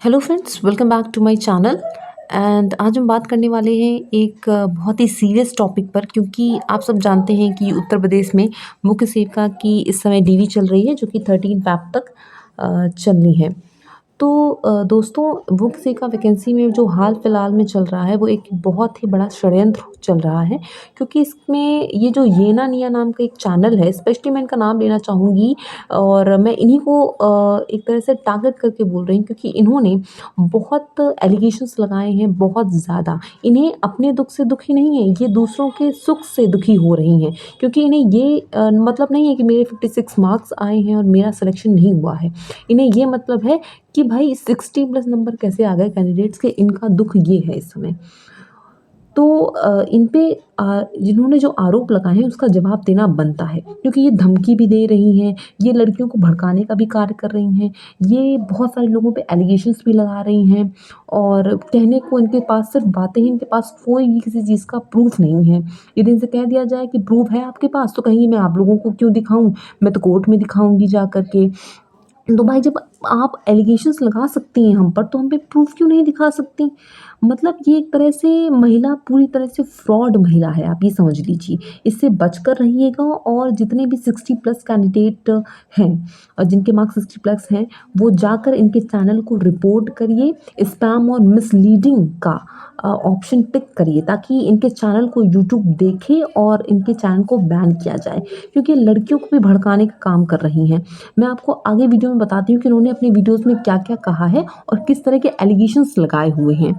Hello friends, welcome back to my channel. And आज हम बात करने वाले हैं एक बहुत ही सीरियस टॉपिक पर, क्योंकि आप सब जानते हैं कि उत्तर प्रदेश में मुख्य सेविका की इस समय डीवी चल रही है, जो कि 13 फ़ैब तक चलनी है। तो दोस्तों, मुख्य सेविका वैकेंसी में जो हाल फिलहाल में चल रहा है, वो एक बहुत ही बड़ा षड्यंत्र चल रहा है। क्योंकि इसमें ये जो ये ना निया नाम का एक चैनल है, स्पेशली मैं इनका नाम लेना चाहूँगी और मैं इन्हीं को एक तरह से टारगेट करके बोल रही हूँ, क्योंकि इन्होंने बहुत एलिगेशंस लगाए हैं, बहुत ज़्यादा। इन्हें अपने दुख से दुखी नहीं है, ये दूसरों के सुख से दुखी हो रही हैं, क्योंकि इन्हें ये मतलब नहीं है कि मेरे 56 मार्क्स आए हैं और मेरा सिलेक्शन नहीं हुआ है। इन्हें ये मतलब है कि भाई 60+ नंबर कैसे आ गए कैंडिडेट्स के, इनका दुख ये है इस समय। तो इन पे जिन्होंने जो आरोप लगाए हैं उसका जवाब देना बनता है, क्योंकि ये धमकी भी दे रही हैं, ये लड़कियों को भड़काने का भी कार्य कर रही हैं, ये बहुत सारे लोगों पे एलिगेशंस भी लगा रही हैं और कहने को इनके पास सिर्फ बातें हैं, इनके पास कोई भी किसी चीज़ का प्रूफ नहीं है। यदि इनसे कह दिया जाए कि प्रूफ है आपके पास तो कहेंगी मैं आप लोगों को क्यों दिखाऊँ, मैं तो कोर्ट में दिखाऊँगी जा कर के। तो भाई जब आप एलिगेशंस लगा सकती हैं हम पर, तो हम पे प्रूफ क्यों नहीं दिखा सकती? मतलब ये एक तरह से महिला पूरी तरह से फ्रॉड महिला है, आप ये समझ लीजिए। इससे बचकर रहिएगा और जितने भी 60+ कैंडिडेट हैं और जिनके मार्क्स 60+ हैं, वो जाकर इनके चैनल को रिपोर्ट करिए। स्पैम और मिसलीडिंग का ऑप्शन टिक करिए, ताकि इनके चैनल को यूट्यूब देखे और इनके चैनल को बैन किया जाए, क्योंकि लड़कियों को भी भड़काने का काम कर रही हैं। मैं आपको आगे वीडियो में बताती हूँ कि उन्होंने अपनी वीडियोज़ में क्या-क्या कहा है और किस तरह के एलिगेशंस लगाए हुए हैं।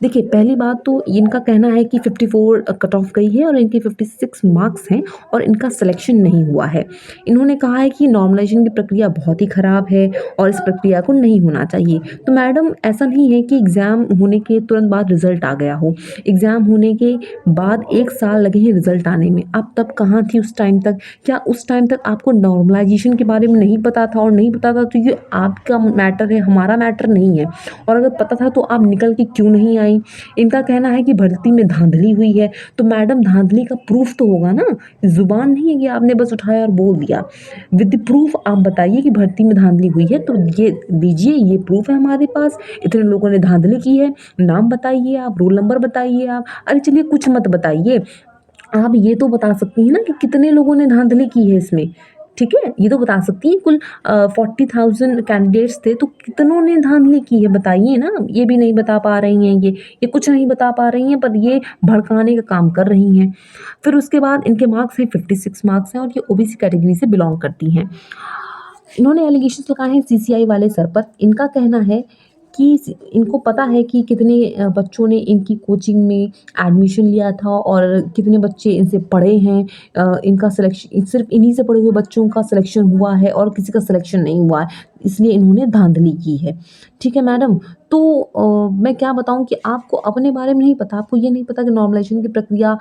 देखिए, पहली बात तो इनका कहना है कि 54 कट ऑफ गई है और इनके 56 मार्क्स हैं और इनका सिलेक्शन नहीं हुआ है। इन्होंने कहा है कि नॉर्मलाइज़ेशन की प्रक्रिया बहुत ही ख़राब है और इस प्रक्रिया को नहीं होना चाहिए। तो मैडम, ऐसा नहीं है कि एग्ज़ाम होने के तुरंत बाद रिज़ल्ट आ गया हो। एग्ज़ाम होने के बाद 1 साल लगे हैं रिज़ल्ट आने में। आप तब कहाँ थी उस टाइम तक? क्या उस टाइम तक आपको नॉर्मलाइज़ेशन के बारे में नहीं पता था? और नहीं पता था तो ये आपका मैटर है, हमारा मैटर नहीं है। और अगर पता था तो आप निकल के क्यों नहीं आई? इनका कहना है कि भर्ती में धांधली हुई है। तो मैडम, धांधली का प्रूफ तो होगा ना, ज़ुबान नहीं है कि आपने बस उठाया और बोल दिया। विद प्रूफ आप बताइए कि भर्ती में धांधली हुई है, तो ये दीजिए, ये प्रूफ है हमारे पास। इतने लोगों ने धांधली की है, नाम बताइए आप, रोल नंबर बताइए आप। अरे चलिए, कुछ मत बताइए, आप ये तो बता सकती हैं ना कि कितने लोगों ने धांधली की है इसमें। ठीक है, ये तो बता सकती हैं। कुल 40,000 कैंडिडेट्स थे, तो कितनों ने धांधली की है बताइए ना। ये भी नहीं बता पा रही हैं, ये कुछ नहीं बता पा रही हैं, पर ये भड़काने का काम कर रही हैं। फिर उसके बाद इनके मार्क्स हैं, 56 मार्क्स हैं और ये ओबीसी कैटेगरी से बिलोंग करती हैं। इन्होंने एलिगेशंस लगाए हैं सीसीआई वाले सर पर। इनका कहना है कि इनको पता है कि कितने बच्चों ने इनकी कोचिंग में एडमिशन लिया था और कितने बच्चे इनसे पढ़े हैं। इनका सिलेक्शन सिर्फ इन्हीं से पढ़े हुए बच्चों का सिलेक्शन हुआ है और किसी का सिलेक्शन नहीं हुआ है, इसलिए इन्होंने धांधली की है। ठीक है मैडम, तो मैं क्या बताऊँ कि आपको अपने बारे में नहीं पता, आपको ये नहीं पता कि नॉर्मलाइजेशन की प्रक्रिया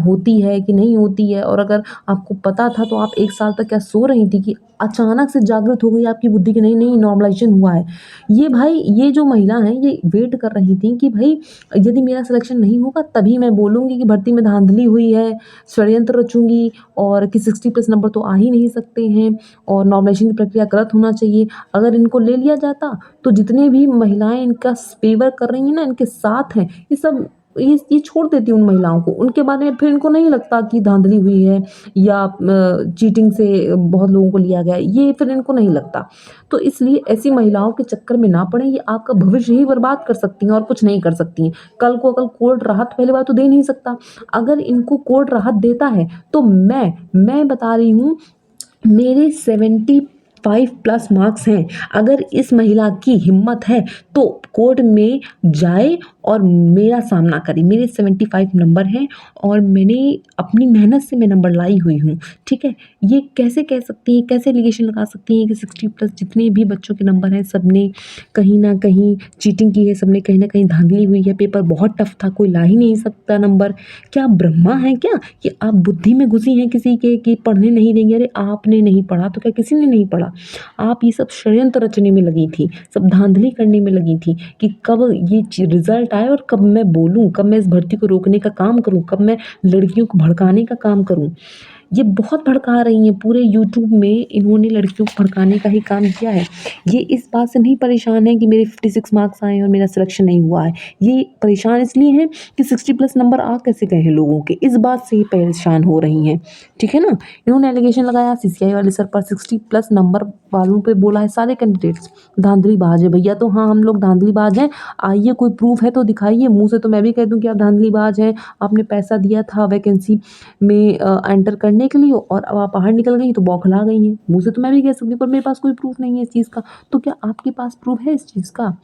होती है कि नहीं होती है। और अगर आपको पता था तो आप 1 साल तक क्या सो रही थी कि अचानक से जागृत हो गई आपकी बुद्धि कि नहीं नहीं नॉर्मलाइजेशन हुआ है? ये भाई, ये जो महिला हैं, ये वेट कर रही थी कि भाई यदि मेरा सिलेक्शन नहीं होगा तभी मैं बोलूँगी कि भर्ती में धांधली हुई है, षड्यंत्र रचूँगी और कि 60+ नंबर तो आ ही नहीं सकते हैं और नॉर्मलाइजेशन की प्रक्रिया गलत होना चाहिए। अगर इनको ले लिया जाता तो जितने भी महिलाएँ इनका फेवर कर रही हैं ना, इनके साथ हैं, ये सब ये छोड़ देती उन महिलाओं को। उनके बारे में फिर इनको नहीं लगता कि धांधली हुई है या चीटिंग से बहुत लोगों को लिया गया है, ये फिर इनको नहीं लगता। तो इसलिए ऐसी महिलाओं के चक्कर में ना पड़ें, ये आपका भविष्य ही बर्बाद कर सकती हैं और कुछ नहीं कर सकती हैं। कल को अगर कोर्ट राहत पहली बात तो दे नहीं सकता। अगर इनको कोर्ट राहत देता है तो मैं बता रही हूँ, मेरे 75+ मार्क्स हैं। अगर इस महिला की हिम्मत है तो कोर्ट में जाए और मेरा सामना करे। मेरे 75 नंबर हैं और मैंने अपनी मेहनत से मैं नंबर लाई हुई हूँ। ठीक है, ये कैसे कह सकती हैं, कैसे एलिगेशन लगा सकती हैं कि 60+ जितने भी बच्चों के नंबर हैं, सबने कहीं ना कहीं चीटिंग की है, सबने कहीं ना कहीं धांधली हुई है, पेपर बहुत टफ था, कोई ला ही नहीं सकता नंबर। क्या ब्रह्मा है क्या कि आप बुद्धि में घुसी हैं किसी के कि पढ़ने नहीं देंगे? अरे आपने नहीं पढ़ा तो क्या किसी ने नहीं पढ़ा? आप ये सब षड्यंत्र रचने में लगी थी, सब धांधली करने में लगी थी कि कब ये रिजल्ट आए और कब मैं बोलूँ, कब मैं इस भर्ती को रोकने का काम करूँ, कब मैं लड़कियों को भड़काने का काम करूँ। ये बहुत भड़का रही हैं, पूरे यूट्यूब में इन्होंने लड़कियों को भड़काने का ही काम किया है। ये इस बात से नहीं परेशान है कि मेरे 56 मार्क्स आए हैं और मेरा सिलेक्शन नहीं हुआ है। ये परेशान इसलिए हैं कि 60 प्लस नंबर आ कैसे गए हैं लोगों के, इस बात से ये परेशान हो रही हैं। ठीक है ना? इन्होंने एलिगेशन लगाया सीसीआई वाले सर पर, 60 प्लस नंबर वालों पे बोला है सारे कैंडिडेट्स धांधलीबाज है भैया। तो हाँ, हम लोग धांधलीबाज हैं, आइए कोई प्रूफ है तो दिखाइए। मुँह से तो मैं भी कह दूँ कि आप धांधलीबाज हैं, आपने पैसा दिया था वैकेंसी में एंटर करने के लिए और अब आप बाहर निकल गई तो बौखला गई हैं। मुँह से तो मैं भी कह सकती हूँ, पर मेरे पास कोई प्रूफ नहीं है इस चीज़ का। तो क्या आपके पास प्रूफ है इस चीज़ का?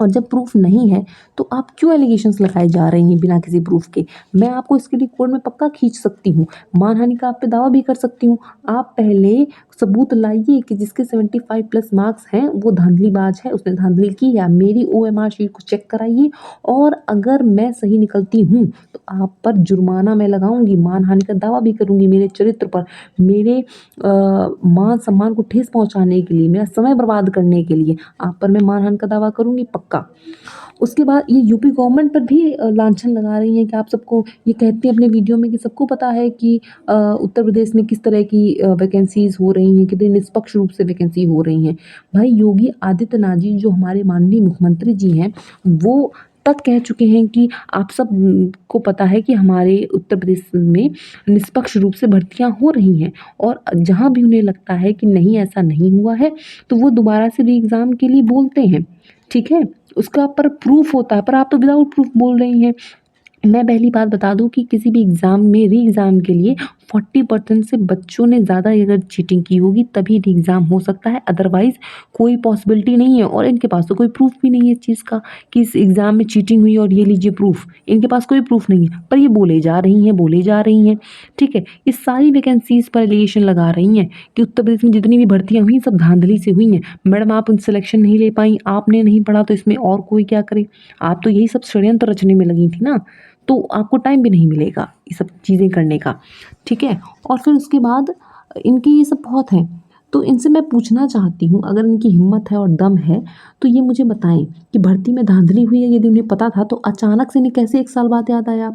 और जब प्रूफ नहीं है तो आप क्यों एलिगेशंस लगाए जा रही हैं बिना किसी प्रूफ के? मैं आपको इसके लिए कोर्ट में पक्का खींच सकती हूँ, मानहानि का आप पे दावा भी कर सकती हूँ। आप पहले सबूत लाइए कि जिसके 75 प्लस मार्क्स हैं वो धांधलीबाज है, उसने धांधली की है। मेरी ओएमआर शीट को चेक कराइए और अगर मैं सही निकलती हूँ तो आप पर जुर्माना मैं लगाऊंगी, मानहानि का दावा भी करूंगी मेरे चरित्र पर, मेरे मान सम्मान को ठेस पहुंचाने के लिए, मेरा समय बर्बाद करने के लिए आप पर मैं मानहानि का दावा करूंगी पक्का। उसके बाद ये यूपी गवर्नमेंट पर भी लांछन लगा रही हैं कि आप सबको, ये कहती हैं अपने वीडियो में कि सबको पता है कि उत्तर प्रदेश में किस तरह की वैकेंसीज हो रही हैं, कितने निष्पक्ष रूप से वैकेंसी हो रही हैं। भाई योगी आदित्यनाथ जी जो हमारे माननीय मुख्यमंत्री जी हैं, वो तक कह चुके हैं कि आप सब को पता है कि हमारे उत्तर प्रदेश में निष्पक्ष रूप से भर्तियां हो रही हैं और जहां भी उन्हें लगता है कि नहीं ऐसा नहीं हुआ है तो वो दोबारा से री एग्ज़ाम के लिए बोलते हैं। ठीक है? उसका पर प्रूफ होता है, पर आप तो विदाउट प्रूफ बोल रही हैं। मैं पहली बात बता दूं कि किसी भी एग्ज़ाम में री एग्ज़ाम के लिए 40% से बच्चों ने ज़्यादा अगर चीटिंग की होगी तभी री एग्ज़ाम हो सकता है, अदरवाइज़ कोई पॉसिबिलिटी नहीं है। और इनके पास तो कोई प्रूफ भी नहीं है इस चीज़ का कि इस एग्ज़ाम में चीटिंग हुई और ये लीजिए प्रूफ। इनके पास कोई प्रूफ नहीं है, पर ये बोले जा रही हैं, बोले जा रही हैं। ठीक है? ये सारी वैकेंसीज़ पर एलिगेशन लगा रही हैं कि उत्तर प्रदेश में जितनी भी भर्तियाँ हुई सब धांधली से हुई हैं। मैडम आप सिलेक्शन नहीं ले पाई, आपने नहीं पढ़ा तो इसमें और कोई क्या करे? आप तो यही सब षड्यंत्र रचने में लगी थी ना, तो आपको टाइम भी नहीं मिलेगा ये सब चीज़ें करने का। ठीक है? और फिर उसके बाद इनकी ये सब बहुत हैं। तो इनसे मैं पूछना चाहती हूँ, अगर इनकी हिम्मत है और दम है तो ये मुझे बताएं कि भर्ती में धांधली हुई है यदि उन्हें पता था तो अचानक से इन्हें कैसे 1 साल बाद याद आया?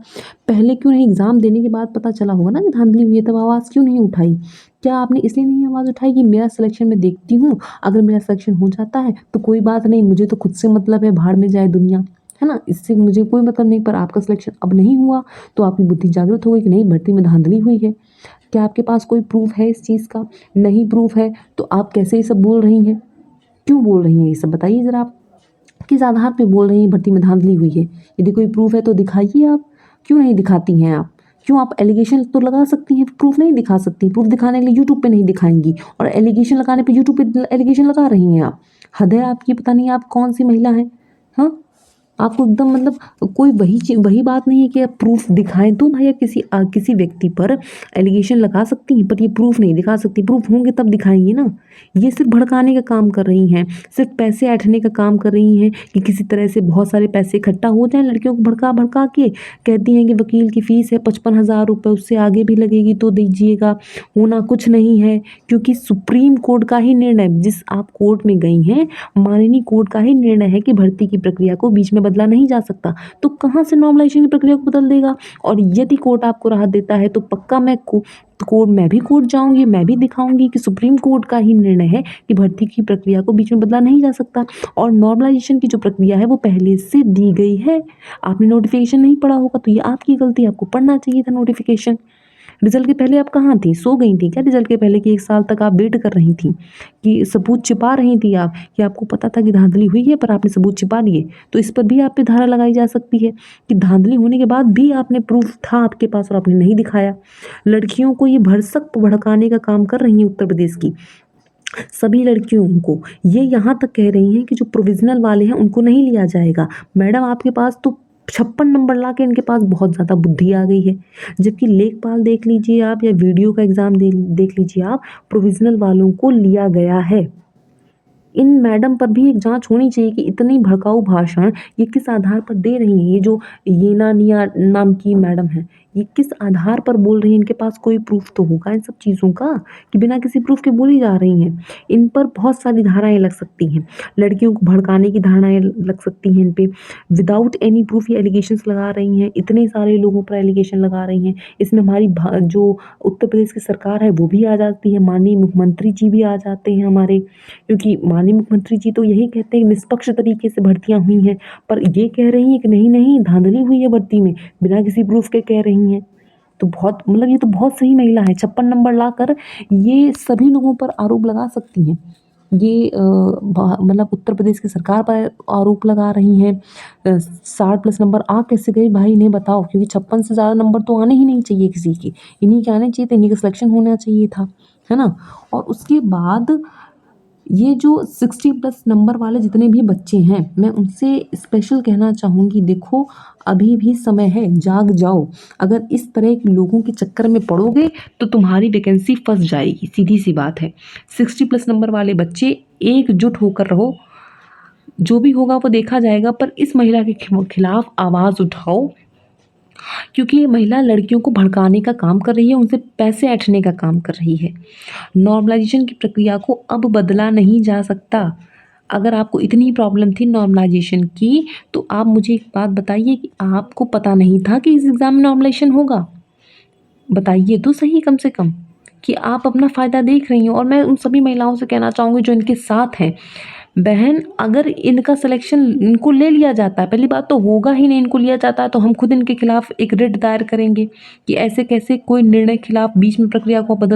पहले क्यों नहीं एग्ज़ाम देने के बाद पता चला होगा ना कि धांधली हुई है, तब आवाज़ क्यों नहीं उठाई? क्या आपने इसलिए नहीं आवाज़ उठाई कि मेरा सिलेक्शन मैं देखती हूँ, अगर मेरा सिलेक्शन हो जाता है तो कोई बात नहीं, मुझे तो खुद से मतलब है, भाड़ में जाए दुनिया, है ना? इससे मुझे कोई मतलब नहीं, पर आपका सिलेक्शन अब नहीं हुआ तो आपकी बुद्धि जागृत हो गई कि नहीं भर्ती में धांधली हुई है। क्या आपके पास कोई प्रूफ है इस चीज़ का? नहीं प्रूफ है तो आप कैसे ये सब बोल रही हैं? क्यों बोल रही हैं ये सब बताइए ज़रा आप? किस आधार पे बोल रही हैं भर्ती में धांधली हुई है? यदि कोई प्रूफ है तो दिखाइए आप। क्यों नहीं दिखाती हैं आप? क्यों आप एलिगेशन तो लगा सकती हैं, प्रूफ नहीं दिखा सकती? प्रूफ दिखाने के लिए यूट्यूब पे नहीं दिखाएँगी और एलिगेशन लगाने पे यूट्यूब पे एलिगेशन लगा रही हैं आप। हद है आपकी, पता नहीं आप कौन-सी महिला हैं? हाँ? आपको एकदम मतलब कोई वही बात नहीं है कि आप प्रूफ दिखाएं तो भाई आप किसी व्यक्ति पर एलिगेशन लगा सकती हैं, पर ये प्रूफ नहीं दिखा सकती। प्रूफ होंगे तब दिखाएंगी ना। ये सिर्फ भड़काने का काम कर रही हैं, सिर्फ पैसे ऐंठने का काम कर रही हैं कि किसी तरह से बहुत सारे पैसे इकट्ठा हो जाएं, लड़कियों को भड़का भड़का के कहती हैं कि वकील की फ़ीस है 55,000 रुपये, उससे आगे भी लगेगी तो दीजिएगा। होना कुछ नहीं है, क्योंकि सुप्रीम कोर्ट का ही निर्णय, जिस आप कोर्ट में गई हैं, माननीय कोर्ट का ही निर्णय है कि भर्ती की प्रक्रिया को बीच में बदला नहीं जा सकता। तो कहाँ से नॉर्मलाइजेशन की प्रक्रिया को बदल देगा? और यदि कोर्ट आपको राहत देता है तो पक्का मैं भी कोर्ट जाऊंगी, मैं भी दिखाऊंगी कि सुप्रीम कोर्ट का ही निर्णय है कि भर्ती की प्रक्रिया को बीच में बदला नहीं जा सकता। और नॉर्मलाइजेशन की जो प्रक्रिया है वो पहले से दी गई है। आपने नोटिफिकेशन नहीं पढ़ा होगा तो ये आपकी गलती, आपको पढ़ना चाहिए था नोटिफिकेशन। रिजल्ट के पहले आप कहाँ थी? सो गई थी क्या रिजल्ट के पहले कि 1 साल तक आप वेट कर रही थी, कि सबूत छिपा रही थी आप, कि आपको पता था कि धांधली हुई है पर आपने सबूत छिपा लिए? तो इस पर भी आप पे धारा लगाई जा सकती है कि धांधली होने के बाद भी आपने प्रूफ था आपके पास और आपने नहीं दिखाया। लड़कियों को ये भरसक भड़काने का काम कर रही है उत्तर प्रदेश की सभी लड़कियों को। ये यहाँ तक कह रही हैं कि जो प्रोविज़नल वाले हैं उनको नहीं लिया जाएगा। मैडम आपके पास तो 56 नंबर ला के इनके पास बहुत ज़्यादा बुद्धि आ गई है। जबकि लेखपाल देख लीजिए आप या वीडियो का एग्ज़ाम देख लीजिए आप, प्रोविज़नल वालों को लिया गया है। इन मैडम पर भी एक जांच होनी चाहिए कि इतनी भड़काऊ भाषण ये किस आधार पर दे रही हैं। ये जो येना निया नाम की मैडम है, ये किस आधार पर बोल रही हैं? इनके पास कोई प्रूफ़ तो होगा इन सब चीज़ों का कि बिना किसी प्रूफ़ के बोली जा रही हैं। इन पर बहुत सारी धाराएँ लग सकती हैं। लड़कियों को भड़काने की धाराएँ लग सकती हैं इन पे। विदाउट एनी प्रूफ़ ये एलिगेशंस लगा रही हैं। इतने सारे लोगों पर एलिगेशन लगा रही हैं। इसमें हमारी जो उत्तर प्रदेश की सरकार है वो भी आ जाती है। माननीय मुख्यमंत्री जी भी आ जाते हैं हमारे, क्योंकि माननीय मुख्यमंत्री जी तो यही कहते हैं निष्पक्ष तरीके से भर्तियाँ हुई हैं। पर ये कह रही हैं कि नहीं, नहीं धाँधली हुई है भर्ती में, बिना किसी प्रूफ़ के कह रही हैं। तो बहुत मतलब ये तो बहुत सही महिला है, 56 नंबर लाकर ये सभी लोगों पर आरोप लगा सकती हैं। ये मतलब उत्तर प्रदेश की सरकार पर आरोप लगा रही हैं। 60 प्लस नंबर आ कैसे गए भाई इन्हें बताओ, क्योंकि 56 से ज़्यादा नंबर तो आने ही नहीं चाहिए किसी के। इन्हीं के आने चाहिए थे, इन्हीं का सिलेक्शन होना चाहिए था, है ना? और उसके बाद ये जो 60 प्लस नंबर वाले जितने भी बच्चे हैं, मैं उनसे स्पेशल कहना चाहूँगी, देखो अभी भी समय है, जाग जाओ। अगर इस तरह के लोगों के चक्कर में पड़ोगे तो तुम्हारी वैकेंसी फँस जाएगी, सीधी-सी बात है। 60 प्लस नंबर वाले बच्चे एकजुट होकर रहो, जो भी होगा वो देखा जाएगा, पर इस महिला के खिलाफ आवाज़ उठाओ, क्योंकि ये महिला लड़कियों को भड़काने का काम कर रही है, उनसे पैसे ऐंठने का काम कर रही है। नॉर्मलाइज़ेशन की प्रक्रिया को अब बदला नहीं जा सकता। अगर आपको इतनी प्रॉब्लम थी नॉर्मलाइज़ेशन की, तो आप मुझे एक बात बताइए कि आपको पता नहीं था कि इस एग्ज़ाम में नॉर्मलाइज़ेशन होगा? बताइए तो सही कम से कम कि आप अपना फ़ायदा देख रही हो। और मैं उन सभी महिलाओं से कहना चाहूँगी जो इनके साथ हैं, बहन अगर इनका सिलेक्शन इनको ले लिया जाता है, पहली बात तो होगा ही नहीं, इनको लिया जाता है तो हम खुद इनके खिलाफ एक रिट दायर करेंगे कि ऐसे कैसे कोई निर्णय के खिलाफ बीच में प्रक्रिया को बदल